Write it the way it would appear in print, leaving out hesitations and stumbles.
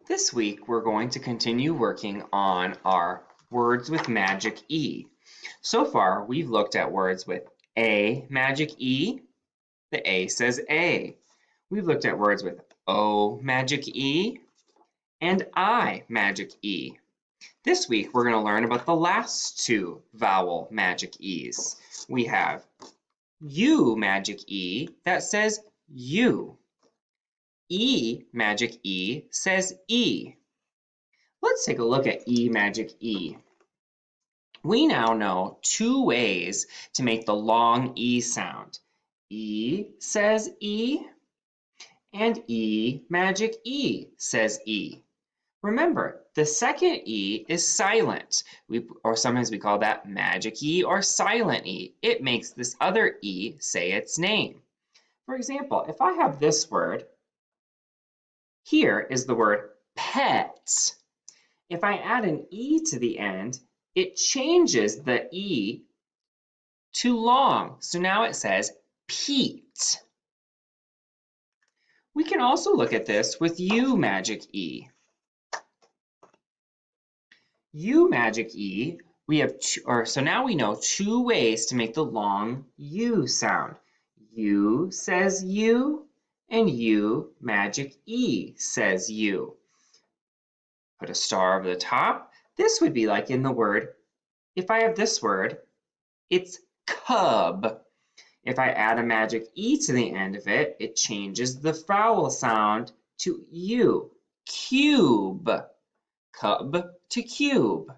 This week, we're going to continue working on our words with magic E. So far, we've looked at words with A magic E. The A says A. We've looked at words with O magic E and I magic E. This week, we're going to learn about the last two vowel magic E's. We have U magic E that says you. E magic E says E. Let's take a look at E magic E. We now know two ways to make the long E sound. E says E, and E magic E says E. Remember, the second E is silent, or sometimes we call that magic E or silent E. It makes this other E say its name. For example, if I have this word, here is the word pet. If I add an E to the end, it changes the E to long. So now it says Pete. We can also look at this with U magic E. U magic E, we have so now we know two ways to make the long U sound. U says U, and U magic E says U. Put a star over the top. This would be like in the word, if I have this word, it's cub. If I add a magic E to the end of it, it changes the vowel sound to U. Cube. Cub to cube.